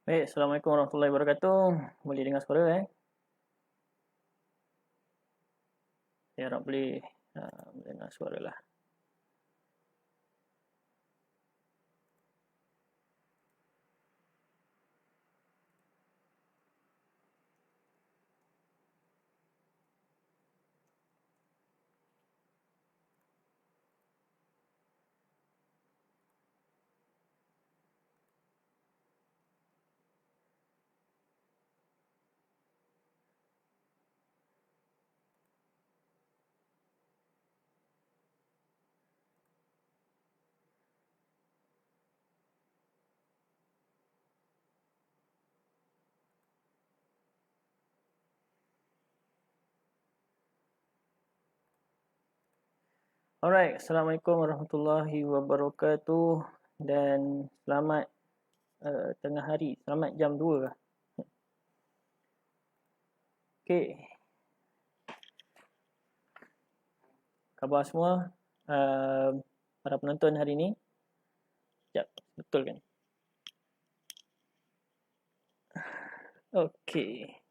Baik, Assalamualaikum warahmatullahi wabarakatuh. Boleh dengar suara Saya harap boleh dengar suara lah. Alright, Assalamualaikum warahmatullahi wabarakatuh dan selamat tengah hari, selamat jam 2 lah. Okay, khabar semua para penonton hari ni? Sekejap, betul kan? Okay.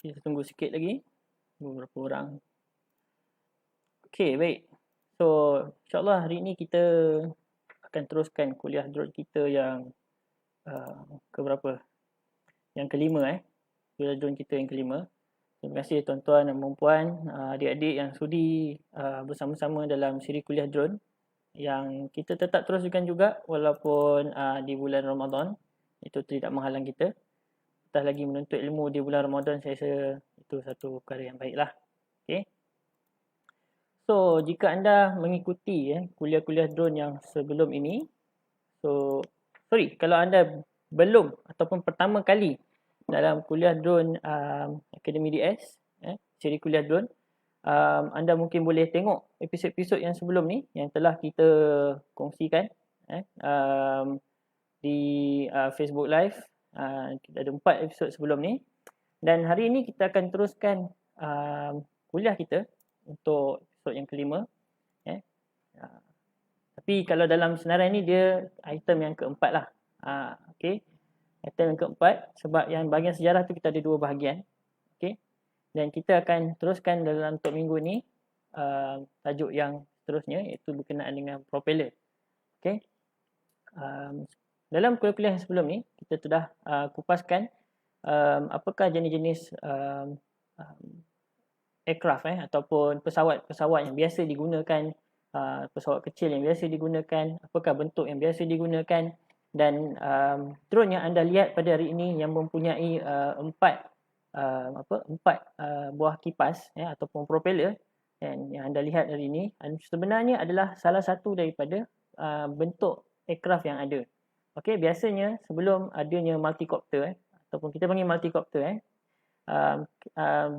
Okay, kita tunggu sikit lagi. Beberapa orang. Okay, baik. So, insyaAllah hari ni kita akan teruskan kuliah drone kita yang keberapa? Yang kelima kuliah drone kita yang kelima. Terima kasih tuan-tuan dan puan-puan, adik-adik yang sudi bersama-sama dalam siri kuliah drone yang kita tetap teruskan juga walaupun di bulan Ramadan. Itu tidak menghalang kita. Apatah lagi menuntut ilmu di bulan Ramadan, saya rasa itu satu perkara yang baiklah. Okay. So, jika anda mengikuti kuliah-kuliah drone yang sebelum ini, kalau anda belum ataupun pertama kali dalam kuliah drone Akademi DS, siri kuliah drone, anda mungkin boleh tengok episod-episod yang sebelum ni yang telah kita kongsikan di Facebook Live. Kita ada 4 episod sebelum ni dan hari ini kita akan teruskan kuliah kita untuk episod yang kelima. Tapi kalau dalam senarai ni dia item yang keempat lah. Okay. Item yang keempat sebab yang bahagian sejarah tu kita ada 2 bahagian. Okay. Dan kita akan teruskan dalam untuk minggu ni tajuk yang seterusnya iaitu berkenaan dengan propeller. Okay. Dalam kuliah-kuliah yang sebelum ni kita sudah kupaskan apakah jenis-jenis aircraft ataupun pesawat-pesawat yang biasa digunakan, pesawat kecil yang biasa digunakan, apakah bentuk yang biasa digunakan dan drone yang anda lihat pada hari ini yang mempunyai empat buah kipas ataupun propeller yang anda lihat hari ini sebenarnya adalah salah satu daripada bentuk aircraft yang ada. Okey, biasanya sebelum adanya multicopter ataupun kita panggil multicopter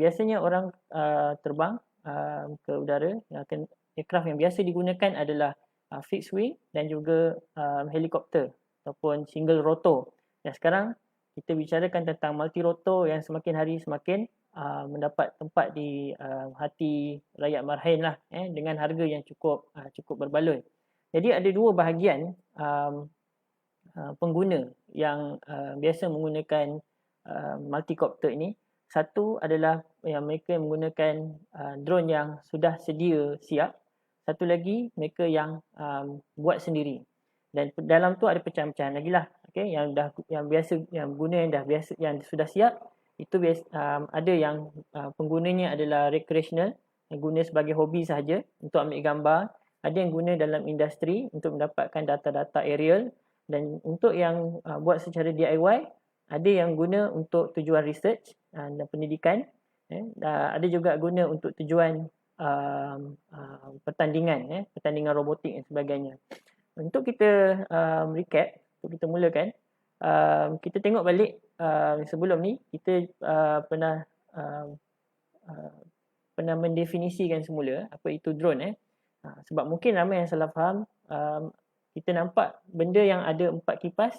biasanya orang terbang ke udara aircraft yang biasa digunakan adalah fixed wing dan juga helikopter ataupun single rotor. Dan sekarang kita bicarakan tentang multi rotor yang semakin hari semakin mendapat tempat di hati rakyat Marhain lah dengan harga yang cukup berbaloi. Jadi ada 2 bahagian pengguna yang biasa menggunakan multicopter ini. Satu adalah yang mereka menggunakan drone yang sudah sedia siap. Satu lagi mereka yang buat sendiri. Dan dalam tu ada pecahan-pecahan lagi lah. Okay, yang biasa yang guna yang dah biasa yang sudah siap itu ada yang penggunanya adalah recreational, yang guna sebagai hobi sahaja untuk ambil gambar. Ada yang guna dalam industri untuk mendapatkan data-data aerial dan untuk yang buat secara DIY ada yang guna untuk tujuan research dan pendidikan. Ada juga guna untuk tujuan pertandingan robotik dan sebagainya. Untuk kita recap, untuk kita mulakan, kita tengok balik sebelum ni kita pernah mendefinisikan semula apa itu drone sebab mungkin ramai yang salah faham. Kita nampak benda yang ada 4 kipas,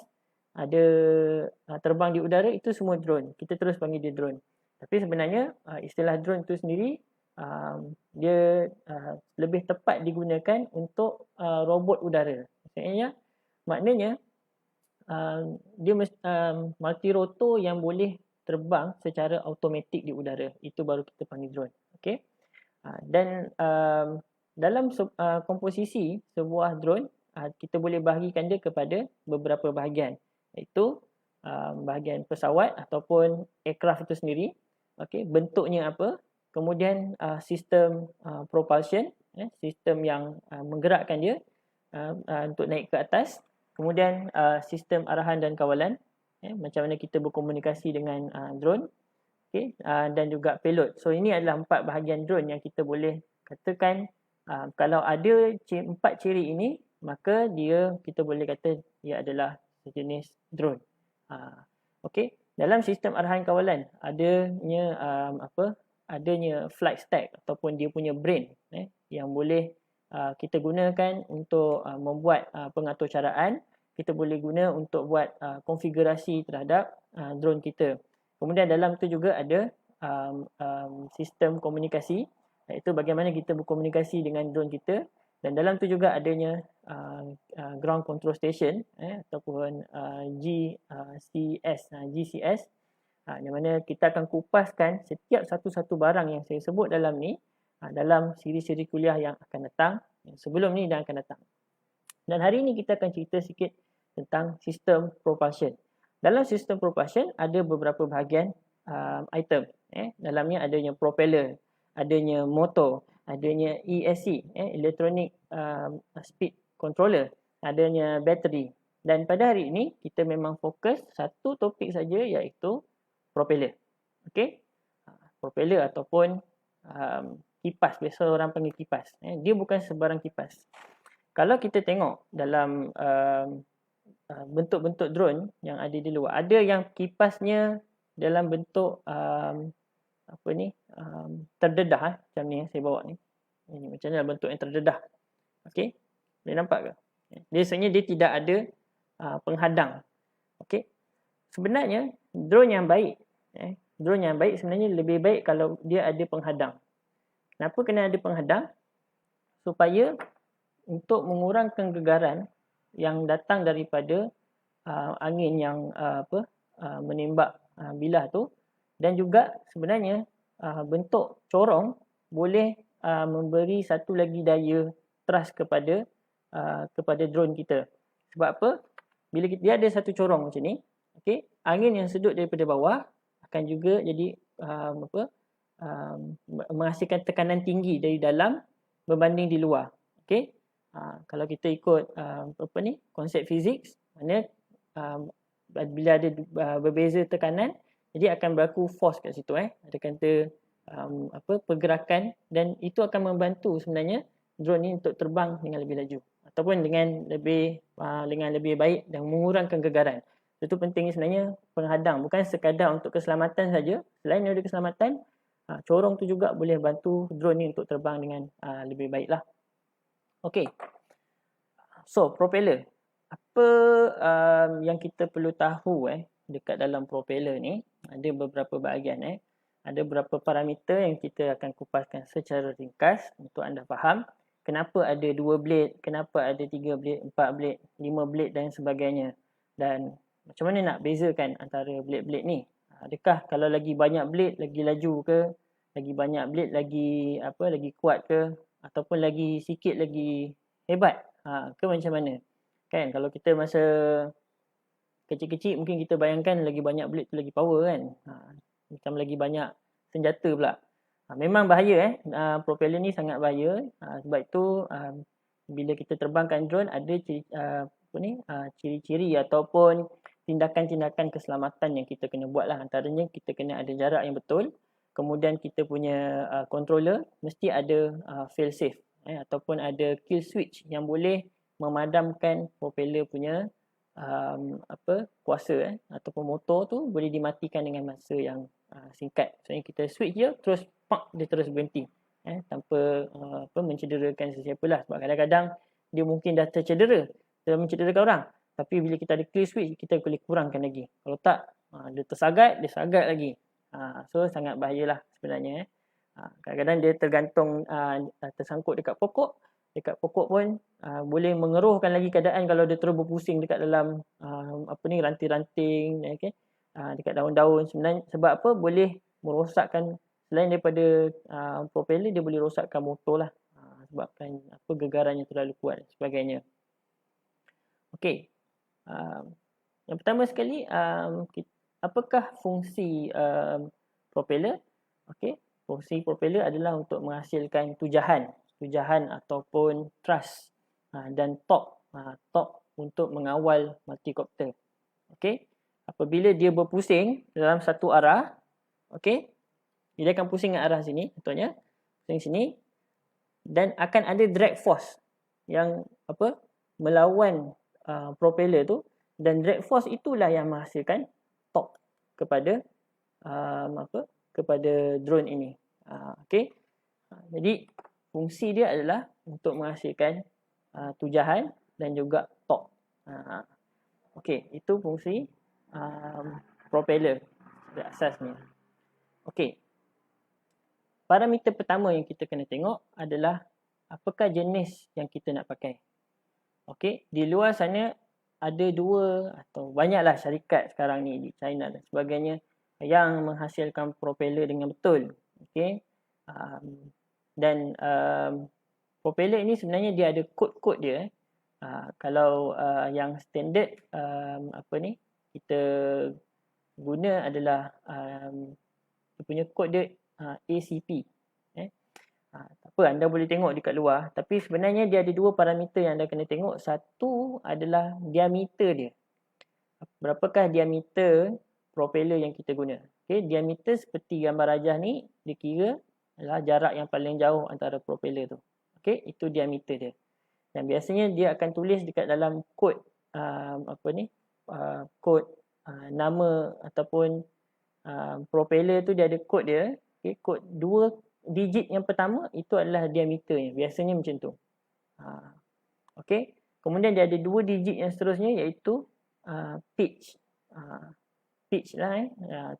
ada terbang di udara, itu semua drone. Kita terus panggil dia drone. Tapi sebenarnya istilah drone itu sendiri dia lebih tepat digunakan untuk robot udara. Maknanya dia multi-rotor yang boleh terbang secara automatik di udara. Itu baru kita panggil drone. Okey. Dan dalam komposisi sebuah drone, kita boleh bahagikan dia kepada beberapa bahagian, iaitu bahagian pesawat ataupun aircraft itu sendiri, okey, bentuknya apa, kemudian sistem propulsion, sistem yang menggerakkan dia untuk naik ke atas, kemudian sistem arahan dan kawalan, macam mana kita berkomunikasi dengan drone, okay, dan juga payload. So ini adalah 4 bahagian drone yang kita boleh katakan kalau ada 4 ciri ini, maka kita boleh kata dia adalah sejenis drone. Okey, dalam sistem arahan kawalan adanya flight stack ataupun dia punya brain yang boleh kita gunakan untuk membuat pengaturcaraan. Kita boleh guna untuk buat konfigurasi terhadap drone kita. Kemudian dalam tu juga ada sistem komunikasi, iaitu bagaimana kita berkomunikasi dengan drone kita, dan dalam tu juga adanya ground control station ataupun GCS, di mana kita akan kupaskan setiap satu-satu barang yang saya sebut dalam ni dalam siri-siri kuliah yang akan datang, sebelum ni dan akan datang. Dan hari ini kita akan cerita sikit tentang sistem propulsion. Dalam sistem propulsion ada beberapa bahagian item. Dalamnya adanya propeller, adanya motor, adanya ESC, electronic speed controller, adanya bateri. Dan pada hari ini kita memang fokus satu topik saja, iaitu propeller. Okey? Propeller ataupun kipas, biasa orang panggil kipas. Dia bukan sebarang kipas. Kalau kita tengok dalam bentuk-bentuk drone yang ada di luar, ada yang kipasnya dalam bentuk terdedah, macam ni saya bawa ni. Ini macam ni bentuk yang terdedah. Okey, boleh nampak ke? Biasanya dia tidak ada penghadang. Okey, sebenarnya drone yang baik sebenarnya lebih baik kalau dia ada penghadang. Kenapa kena ada penghadang? Supaya untuk mengurangkan gegaran yang datang daripada angin yang menembak bilah tu, dan juga sebenarnya bentuk corong boleh memberi satu lagi daya thrust kepada drone kita. Sebab apa? Bila dia ada satu corong macam ni, okey, angin yang sedut daripada bawah akan juga jadi menghasilkan tekanan tinggi dari dalam berbanding di luar. Okey. Kalau kita ikut konsep fizik, mana bila ada berbeza tekanan, jadi akan berlaku force kat situ, ada kata pergerakan, dan itu akan membantu sebenarnya drone ni untuk terbang dengan lebih laju ataupun dengan lebih baik dan mengurangkan gegaran. Itu pentingnya sebenarnya penghadang, bukan sekadar untuk keselamatan saja. Selain daripada keselamatan, corong tu juga boleh bantu drone ni untuk terbang dengan lebih baiklah. Okey. So, propeller. Apa yang kita perlu tahu dekat dalam propeller ni? Ada beberapa bahagian. Ada beberapa parameter yang kita akan kupaskan secara ringkas untuk anda faham. Kenapa ada 2 blade, kenapa ada 3 blade, 4 blade, 5 blade dan sebagainya. Dan macam mana nak bezakan antara blade-blade ni? Adakah kalau lagi banyak blade lagi laju ke? Lagi banyak blade lagi kuat ke? Ataupun lagi sikit lagi hebat ke macam mana? Kan kalau kita masa kecil-kecil mungkin kita bayangkan lagi banyak blade tu lagi power kan. Macam lagi banyak senjata pula. Memang bahaya propeller ni sangat bahaya. Sebab itu bila kita terbangkan drone ada ciri-ciri ataupun tindakan-tindakan keselamatan yang kita kena buat lah. Antaranya kita kena ada jarak yang betul. Kemudian kita punya controller mesti ada fail safe ataupun ada kill switch yang boleh memadamkan propeller punya kuasa ataupun motor tu boleh dimatikan dengan masa yang singkat. Maksudnya kita switch je terus dia terus berhenti tanpa mencederakan sesiapa lah. Sebab kadang-kadang dia mungkin dah mencederakan orang. Tapi bila kita ada clear switch, kita boleh kurangkan lagi. Kalau tak, dia tersagat lagi. So sangat bahayalah sebenarnya. Kadang-kadang dia tergantung tersangkut dekat pokok. Dekat pokok pun boleh mengeruhkan lagi keadaan kalau dia terus berpusing dekat dalam ranting-ranting, okay? Dekat daun-daun. Sebenarnya sebab apa? Boleh merosakkan, selain daripada propeller, dia boleh rosakkan motor lah. Sebabkan gegaran yang terlalu kuat dan sebagainya. Okey. Yang pertama sekali, apakah fungsi propeller? Okey, fungsi propeller adalah untuk menghasilkan tujahan ataupun thrust dan torque. Torque untuk mengawal multicopter. Okey, apabila dia berpusing dalam satu arah, okey, dia akan pusing ke arah sini, contohnya pusing sini, dan akan ada drag force yang melawan propeller tu, dan drag force itulah yang menghasilkan torque kepada kepada drone ini. Okey. Jadi fungsi dia adalah untuk menghasilkan tujahan dan juga torque. Okey, itu fungsi propeller pada asasnya. Okey. Parameter pertama yang kita kena tengok adalah apakah jenis yang kita nak pakai. Okey, di luar sana ada dua atau banyaklah syarikat sekarang ni di China dan sebagainya yang menghasilkan propeller dengan betul. Okey. Dan propeller ini sebenarnya dia ada kod-kod dia. Kalau yang standard kita guna adalah dia punya kod dia ACP. Tak apa, anda boleh tengok dekat luar, tapi sebenarnya dia ada dua parameter yang anda kena tengok. Satu adalah diameter dia. Berapakah diameter propeller yang kita guna? Okey, diameter seperti gambar rajah ni dikira adalah jarak yang paling jauh antara propeller tu. Okey, itu diameter dia. Dan biasanya dia akan tulis dekat dalam kod kod nama ataupun propeller tu, dia ada kod dia. Okey, kod 2 digit yang pertama itu adalah diameternya. Biasanya macam tu. Okey. Kemudian dia ada 2 digit yang seterusnya, iaitu pitch. Pitch lah.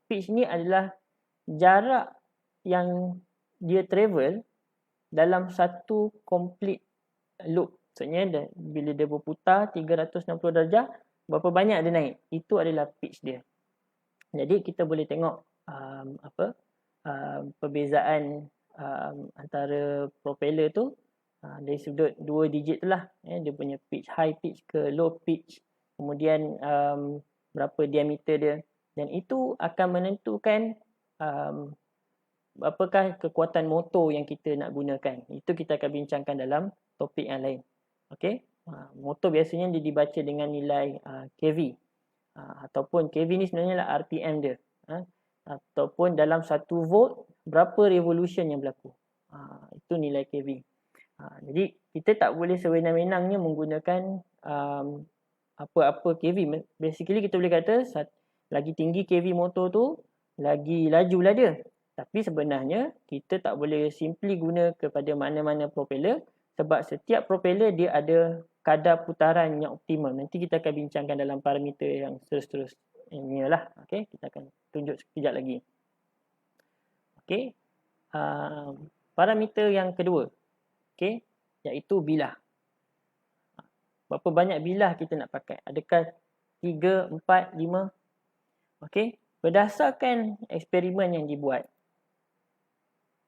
Pitch ni adalah jarak yang dia travel dalam satu complete loop. Maksudnya bila dia berputar 360 darjah, berapa banyak dia naik. Itu adalah pitch dia. Jadi kita boleh tengok perbezaan antara propeller tu dari sudut 2 digit tu lah. Dia punya pitch, high pitch ke low pitch, kemudian berapa diameter dia, dan itu akan menentukan apakah kekuatan motor yang kita nak gunakan. Itu kita akan bincangkan dalam topik yang lain. Okey. Motor biasanya dia dibaca dengan nilai kV, ataupun kV ni sebenarnya lah RPM dia, ataupun dalam 1 volt berapa revolution yang berlaku. Itu nilai kV. Jadi kita tak boleh sewenang-wenangnya menggunakan apa-apa kV. Basically kita boleh kata lagi tinggi kV motor tu, lagi lajulah dia. Tapi sebenarnya kita tak boleh simply guna kepada mana-mana propeller, sebab setiap propeller dia ada kadar putaran yang optimum. Nanti kita akan bincangkan dalam parameter yang seterusnya lah. Okey, kita akan tunjuk sekejap lagi. Okey. Parameter yang kedua, okey, iaitu bilah. Berapa banyak bilah kita nak pakai? Adakah 3, 4, 5? Okey, berdasarkan eksperimen yang dibuat,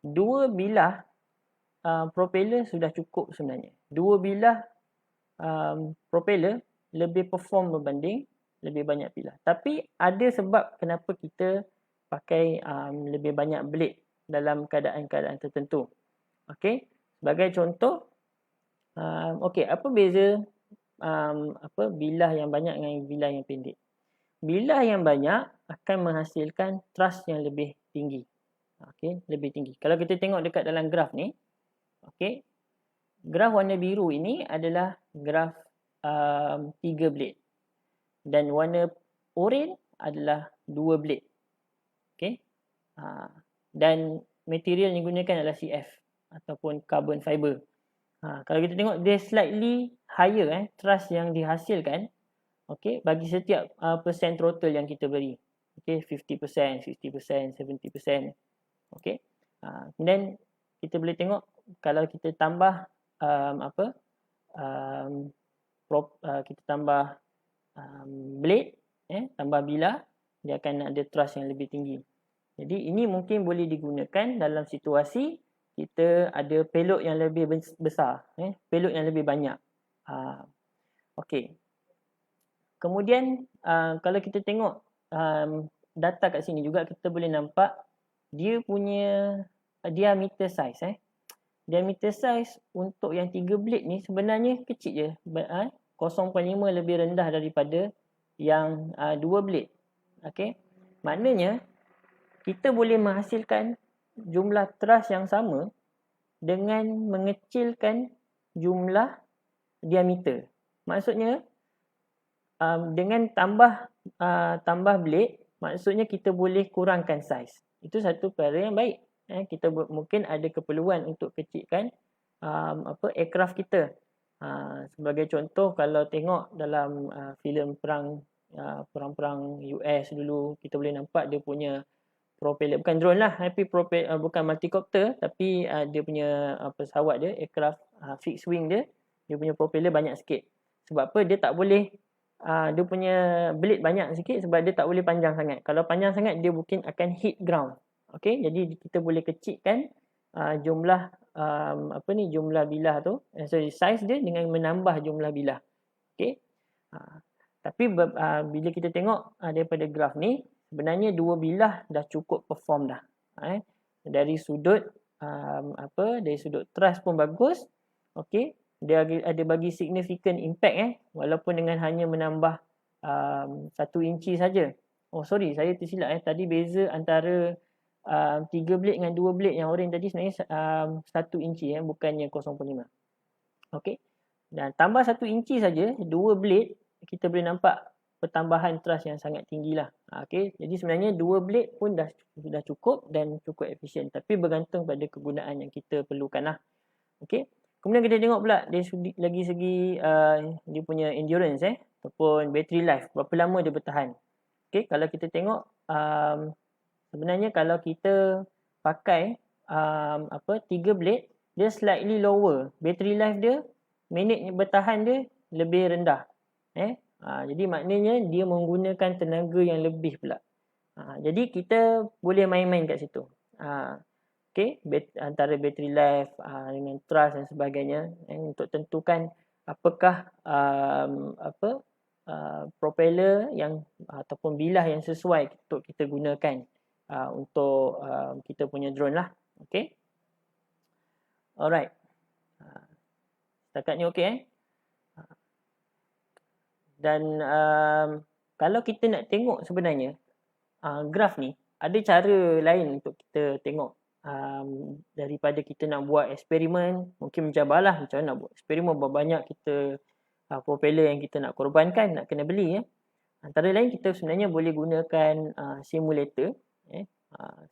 2 bilah propeller sudah cukup sebenarnya. 2 bilah propeller lebih perform berbanding lebih banyak bilah. Tapi ada sebab kenapa kita pakai lebih banyak blade dalam keadaan-keadaan tertentu. Okey, sebagai contoh, okey, apa beza bilah yang banyak dengan bilah yang pendek? Bilah yang banyak akan menghasilkan thrust yang lebih tinggi. Okey, lebih tinggi. Kalau kita tengok dekat dalam graf ni, okey, graf warna biru ini adalah graf 3 blade, dan warna oranye adalah 2 blade. Okey. Dan material yang digunakan adalah CF ataupun carbon fiber. Kalau kita tengok, dia slightly higher thrust yang dihasilkan, okey, bagi setiap persen throttle yang kita beri. Okay, 50%, 50%, 70%. Okay. Kemudian kita boleh tengok kalau kita tambah kita tambah blade, tambah bilah, dia akan ada thrust yang lebih tinggi. Jadi ini mungkin boleh digunakan dalam situasi kita ada payload yang lebih besar, payload yang lebih banyak. Okey. Kemudian kalau kita tengok data kat sini juga, kita boleh nampak dia punya diameter size. Diameter size untuk yang 3 blade ni sebenarnya kecil je. 0.5 lebih rendah daripada yang 2 blade. Okey. Maknanya kita boleh menghasilkan jumlah thrust yang sama dengan mengecilkan jumlah diameter. Maksudnya dengan tambah blade, maksudnya kita boleh kurangkan saiz. Itu satu perkara yang baik. Kita mungkin ada keperluan untuk kecilkan aircraft kita. Sebagai contoh, kalau tengok dalam filem perang-perang US dulu, kita boleh nampak dia punya propeller, bukan drone lah, tapi bukan multicopter, tapi dia punya pesawat dia, aircraft fixed wing dia punya propeller banyak sikit. Sebab apa? Dia tak boleh, dia punya blade banyak sikit sebab dia tak boleh panjang sangat. Kalau panjang sangat, dia mungkin akan hit ground. Okay, jadi kita boleh kecilkan jumlah jumlah bilah tu, size dia dengan menambah jumlah bilah. Okay. Tapi bila kita tengok daripada graf ni, sebenarnya 2 bilah dah cukup perform dah. Dari sudut dari sudut thrust pun bagus. Okey, dia ada bagi significant impact walaupun dengan hanya menambah 1 inci saja. Oh sorry, saya tersilap tadi beza antara 3 blade dengan 2 blade yang orange tadi sebenarnya 1 inci bukannya 0.5. Okey. Dan tambah 1 inci saja 2 blade, kita boleh nampak pertambahan thrust yang sangat tinggilah. Okey, jadi sebenarnya 2 blade pun dah cukup dan cukup efisien, tapi bergantung pada kegunaan yang kita perlukanlah. Okey. Kemudian kita tengok pula dari segi dia punya endurance ataupun battery life, berapa lama dia bertahan. Okey, kalau kita tengok sebenarnya kalau kita pakai 3 blade, dia slightly lower. Battery life dia, minit bertahan dia lebih rendah. Jadi maknanya dia menggunakan tenaga yang lebih pula. Jadi kita boleh main-main kat situ. Okay, antara battery life dengan thrust dan sebagainya untuk tentukan apakah propeller yang ataupun bilah yang sesuai untuk kita gunakan untuk kita punya drone lah. Okay. Alright. Setakat ni okey Dan kalau kita nak tengok sebenarnya graf ni, ada cara lain untuk kita tengok daripada kita nak buat eksperimen. Mungkin mencabarlah macam mana nak buat eksperimen, berapa banyak kita propeller yang kita nak korbankan, nak kena beli. Antara lain kita sebenarnya boleh gunakan simulator.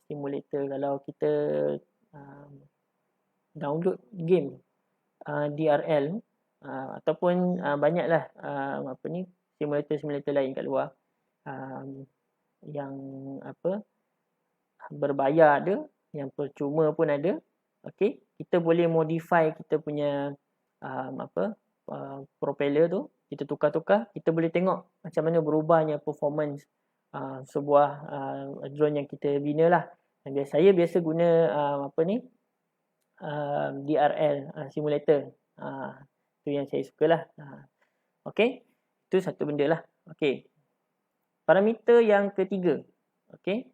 Simulator kalau kita download game DRL ataupun banyaklah simulator lain kat luar yang berbayar ada, yang percuma pun ada. Okey, kita boleh modify kita punya propeller tu, kita tukar-tukar, kita boleh tengok macam mana berubahnya performance sebuah drone yang kita bina lah. Dan saya biasa guna DRL simulator. Tu yang saya sukalah. Okey, itu satu benda lah. Okey, parameter yang ketiga. Okey,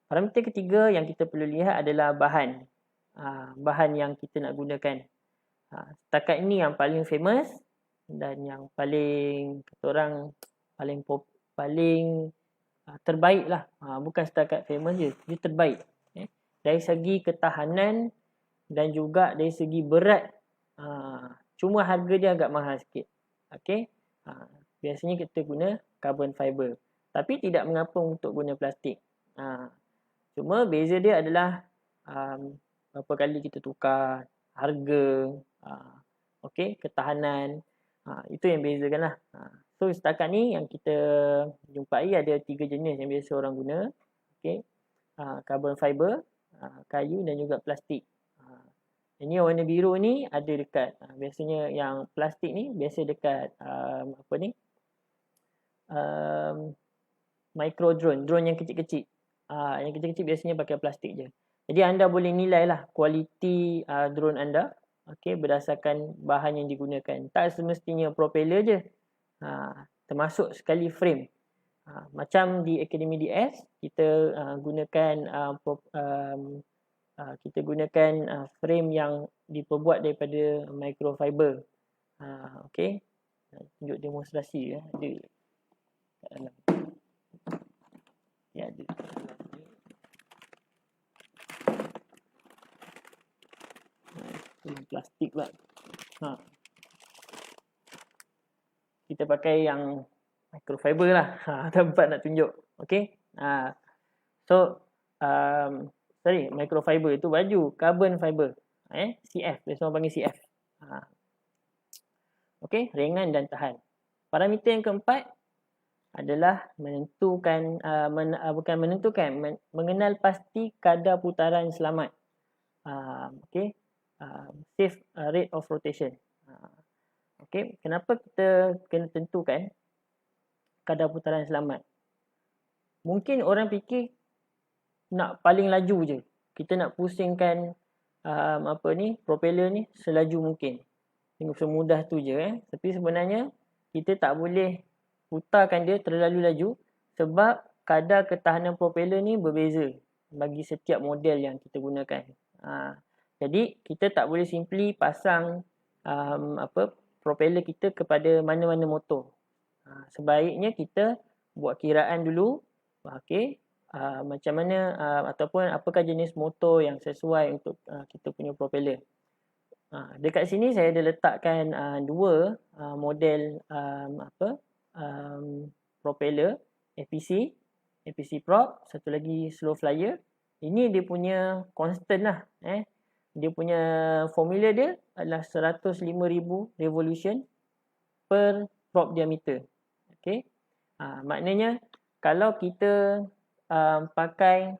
parameter ketiga yang kita perlu lihat adalah bahan. Bahan yang kita nak gunakan. Setakat ini yang paling famous dan yang paling kata orang paling terbaik lah. Bukan setakat famous je, dia terbaik. Dari segi ketahanan dan juga dari segi berat. Cuma harga dia agak mahal sikit. Okey. Biasanya kita guna carbon fiber. Tapi tidak mengapa untuk guna plastik. Cuma beza dia adalah berapa kali kita tukar, harga, okey, ketahanan. Itu yang bezakan lah. So setakat ni yang kita jumpai ada 3 jenis yang biasa orang guna. Okey. Carbon fiber, kayu dan juga plastik. Ini yang warna biru ni ada dekat biasanya yang plastik ni biasa dekat apa ni? Micro drone yang kecil-kecil. Yang kecil-kecil biasanya pakai plastik je. Jadi anda boleh nilai lah kualiti drone anda, okey, berdasarkan bahan yang digunakan. Tak semestinya propeller je. Termasuk sekali frame. Macam di Akademi DS, kita gunakan frame yang diperbuat daripada microfiber. Okey. Tunjuk demonstrasi ya. Ada kat dalam. Ya, ada. Plastik pula. Kita pakai yang microfiber lah. Tempat nak tunjuk. Okey. Microfiber itu baju. Carbon fiber. CF. Biasa orang panggil CF. Okey. Ringan dan tahan. Parameter yang keempat adalah mengenal pasti kadar putaran selamat. Okey. Safe rate of rotation. Okey, kenapa kita kena tentukan kadar putaran selamat? Mungkin orang fikir nak paling laju je. Kita nak pusingkan propeller ni selaju mungkin. Semudah tu je. Tapi sebenarnya kita tak boleh putarkan dia terlalu laju sebab kadar ketahanan propeller ni berbeza bagi setiap model yang kita gunakan. Jadi kita tak boleh simply pasang propeller kita kepada mana-mana motor. Sebaiknya kita buat kiraan dulu, okey, macam mana ataupun apakah jenis motor yang sesuai untuk kita punya propeller. Dekat sini saya ada letakkan dua model propeller APC prop, satu lagi slow flyer. Ini dia punya constant lah. Dia punya formula dia adalah 105,000 revolution per prop diameter. Okey. Maknanya kalau kita pakai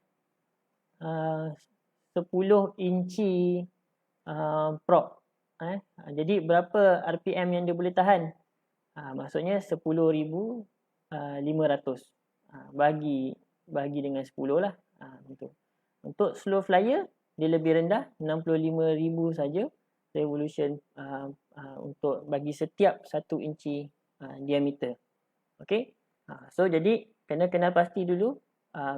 10 inci prop, jadi berapa RPM yang dia boleh tahan? Maksudnya 10,500. Bagi dengan 10 lah. Untuk slow flyer dia lebih rendah, 65,000 saja revolution untuk bagi setiap 1 inci diameter. Okey. So jadi kena kenal pasti dulu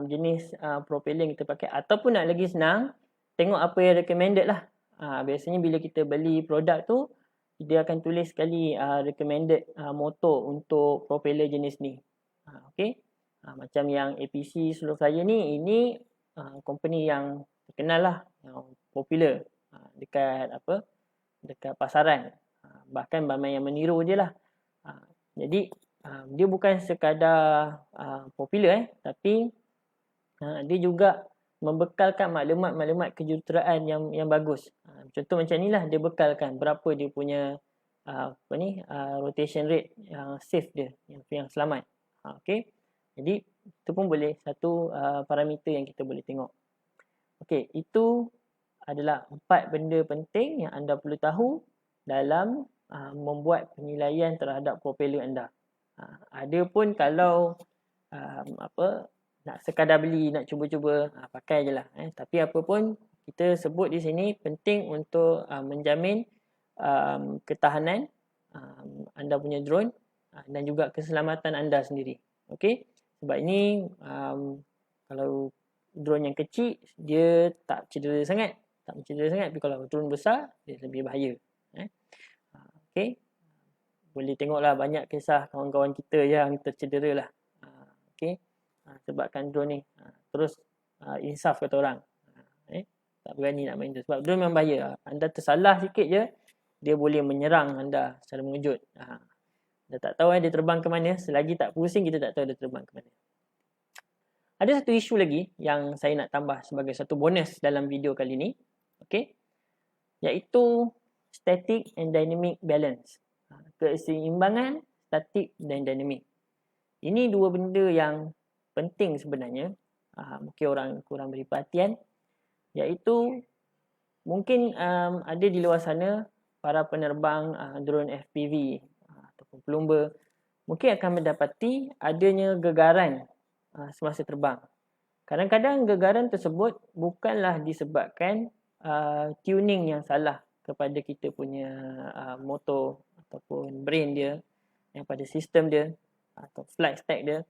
jenis propeller yang kita pakai, ataupun nak lagi senang, tengok apa yang recommended lah. Biasanya bila kita beli produk tu, dia akan tulis sekali recommended motor untuk propeller jenis ni. Okey. Macam yang APC slow flyer ni, ini company yang terkenal lah, yang popular dekat pasaran. Bahkan ramai yang meniru je lah. Jadi dia bukan sekadar popular tapi dia juga membekalkan maklumat-maklumat kejuruteraan yang bagus. Contoh macam ni lah, dia bekalkan berapa dia punya rotation rate yang safe dia, yang selamat. Okey. Jadi itu pun boleh satu parameter yang kita boleh tengok. Okey, itu adalah 4 benda penting yang anda perlu tahu dalam membuat penilaian terhadap propeller anda. Ada pun kalau nak sekadar beli, nak cuba-cuba, pakai je lah. Tapi apa pun kita sebut di sini penting untuk menjamin ketahanan anda punya drone dan juga keselamatan anda sendiri. Okey, sebab ini kalau drone yang kecil dia tak cedera sangat, tapi kalau drone besar dia lebih bahaya. Okey, boleh tengoklah banyak kisah kawan-kawan kita yang tercedera lah. Okey, sebabkan drone ni. Terus insaf kata orang, tak berani nak main tu sebab drone memang bahaya. Anda tersalah sikit je, dia boleh menyerang anda secara mengejut. Anda tak tahu dia terbang ke mana. Selagi tak pusing, kita tak tahu dia terbang ke mana. Ada satu isu lagi yang saya nak tambah sebagai satu bonus dalam video kali ini. Okey, iaitu static and dynamic balance. Keseimbangan statik dan dinamik. Ini dua benda yang penting sebenarnya. Mungkin orang kurang beri perhatian, iaitu mungkin ada di luar sana para penerbang drone FPV ataupun pelumba mungkin akan mendapati adanya gegaran semasa terbang. Kadang-kadang gegaran tersebut bukanlah disebabkan tuning yang salah kepada kita punya motor ataupun brain dia, yang pada sistem dia atau flight stack dia.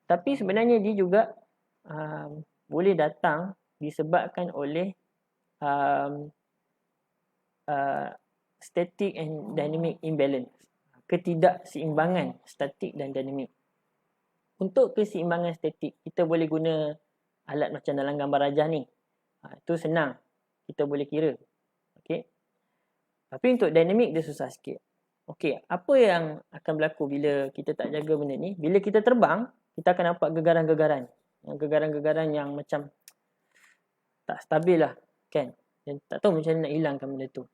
Tapi sebenarnya dia juga boleh datang disebabkan oleh static and dynamic imbalance, ketidakseimbangan statik dan dinamik. Untuk keseimbangan statik, kita boleh guna alat macam dalam gambar rajah ni. Itu senang, kita boleh kira. Okay. Tapi untuk dinamik dia susah sikit. Okay, apa yang akan berlaku bila kita tak jaga benda ni? Bila kita terbang, kita akan nampak gegaran-gegaran. Gegaran-gegaran yang macam tak stabil lah, kan? Dan tak tahu macam mana nak hilangkan benda tu.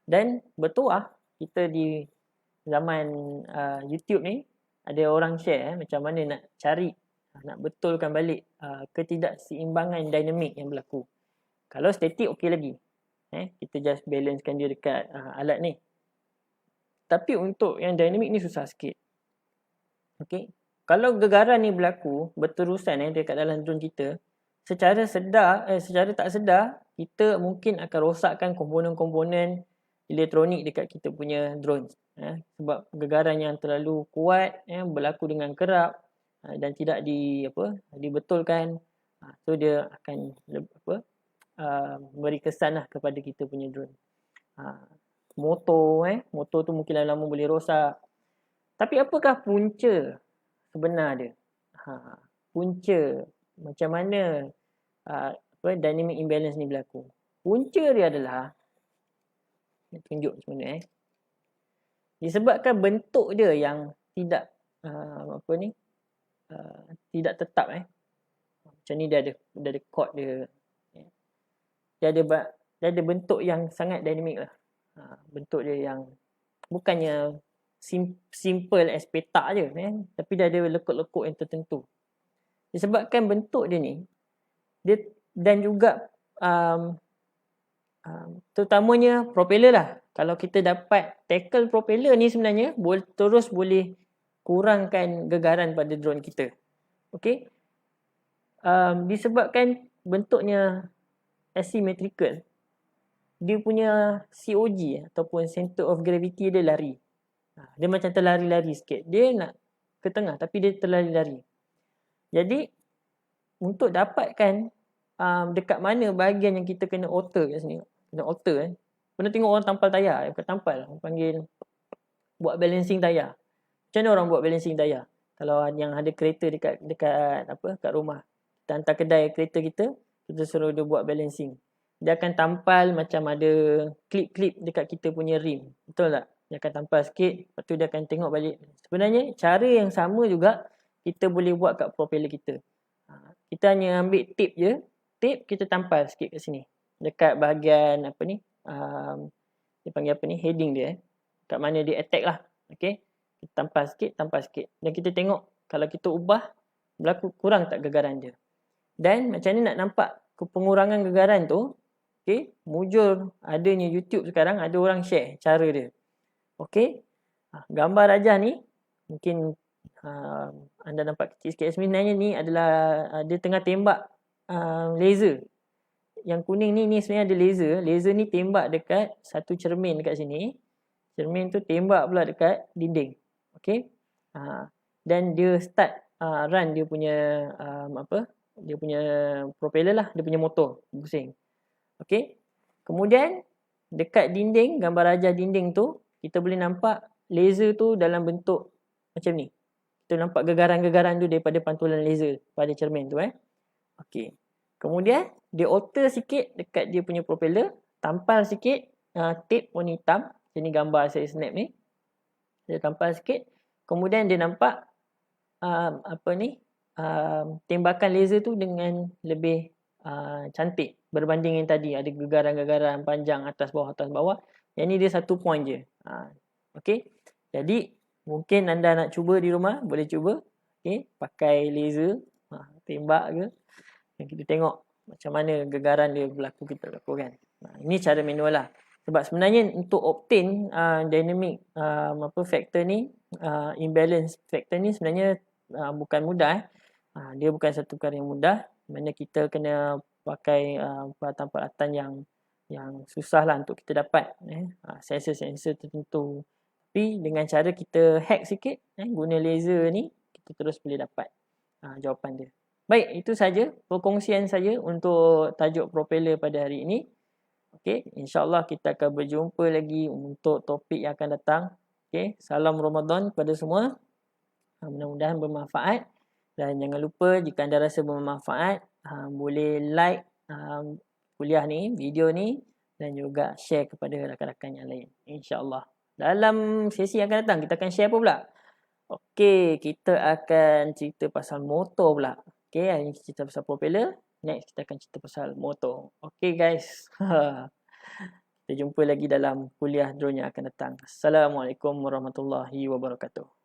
Dan betul lah, kita di zaman YouTube ni, ada orang share macam mana nak cari, nak betulkan balik ketidakseimbangan dinamik yang berlaku. Kalau statik okey lagi. Kita just balancekan dia dekat alat ni. Tapi untuk yang dinamik ni susah sikit. Okay. Kalau gegaran ni berlaku berterusan dekat dalam drone kita, secara tak sedar, kita mungkin akan rosakkan komponen-komponen elektronik dekat kita punya drone. Sebab gegaran yang terlalu kuat berlaku dengan kerap dan tidak dibetulkan. So dia akan beri kesan lah kepada kita punya drone. Motor tu mungkin lama-lama boleh rosak. Tapi apakah punca sebenar dia? Punca macam mana dynamic imbalance ni berlaku? Punca dia adalah, tunjuk macam mana disebabkan bentuk dia yang tidak tidak tetap. Macam ni dia ada chord dia. Dia ada bentuk yang sangat dinamik lah. Bentuk dia yang bukannya simple as petak je, tapi dia ada lekuk-lekuk yang tertentu. Disebabkan bentuk dia ni, dia dan juga terutamanya propeller lah. Kalau kita dapat tackle propeller ni sebenarnya terus boleh kurangkan gegaran pada drone kita. Okay. Disebabkan bentuknya asymmetrical, dia punya COG ataupun center of gravity dia lari. Dia macam terlari-lari sikit. Dia nak ke tengah tapi dia terlari-lari. Jadi untuk dapatkan dekat mana bahagian yang kita kena alter kat sini. Kena alter Pernah tengok orang tampal tayar? Bukan tampal, orang panggil buat balancing tayar. Macam mana orang buat balancing tayar? Kalau yang ada kereta dekat kat rumah, kita hantar kedai kereta kita suruh dia buat balancing. Dia akan tampal macam ada klip-klip dekat kita punya rim. Betul tak? Dia akan tampal sikit, lepas tu dia akan tengok balik. Sebenarnya cara yang sama juga kita boleh buat kat propeller kita. Kita hanya ambil tape je, tape kita tampal sikit kat sini. Dekat bahagian dia panggil heading dia. Kat mana dia attack lah. Okay. Kita tampal sikit. Dan kita tengok kalau kita ubah, berlaku kurang tak gegaran dia. Dan macam ni nak nampak pengurangan gegaran tu, okay, mujur adanya YouTube sekarang, ada orang share cara dia. Okay. Gambar rajah ni, mungkin anda nampak kecil sikit. Sebenarnya ni adalah dia tengah tembak laser. Yang kuning ni sebenarnya ada laser. Laser ni tembak dekat satu cermin dekat sini. Cermin tu tembak pula dekat dinding. Okay. Dan dia start run dia punya dia punya propeller lah, dia punya motor pusing. Okay. Kemudian dekat dinding, gambar rajah dinding tu, kita boleh nampak laser tu dalam bentuk macam ni. Kita nampak gegaran-gegaran tu daripada pantulan laser pada cermin tu. Okay. Kemudian dia alter sikit dekat dia punya propeller, tampal sikit tape warna hitam. Ini gambar saya snap ni. Dia tampal sikit. Kemudian dia nampak tembakan laser tu dengan lebih cantik berbanding yang tadi ada gegaran-gegaran panjang atas bawah. Yang ni dia satu point je. Okay. Jadi Mungkin anda nak cuba di rumah, boleh cuba. Okay, pakai laser, tembak ke. Dan kita tengok macam mana gegaran dia berlaku kita lakukan. Ini cara manual lah. Sebab sebenarnya untuk obtain dynamic factor ni, imbalance factor ni sebenarnya bukan mudah. Dia bukan satu perkara yang mudah. Sebenarnya kita kena pakai peralatan-peralatan yang susah lah untuk kita dapat. Sensor-sensor tertentu. Tapi dengan cara kita hack sikit, guna laser ni, kita terus boleh dapat jawapan dia. Baik, itu saja perkongsian saja untuk tajuk propeller pada hari ini. Okey, insya-Allah kita akan berjumpa lagi untuk topik yang akan datang. Okey, salam Ramadan kepada semua. Mudah-mudahan bermanfaat dan jangan lupa jika anda rasa bermanfaat, boleh like kuliah ni, video ni dan juga share kepada rakan-rakan yang lain. Insya-Allah. Dalam sesi yang akan datang kita akan share apa pula? Okey, kita akan cerita pasal motor pula. Okey, hari ni kita cerita pasal propeller. Next kita akan cerita pasal motor. Okey guys. Kita jumpa lagi dalam kuliah drone yang akan datang. Assalamualaikum warahmatullahi wabarakatuh.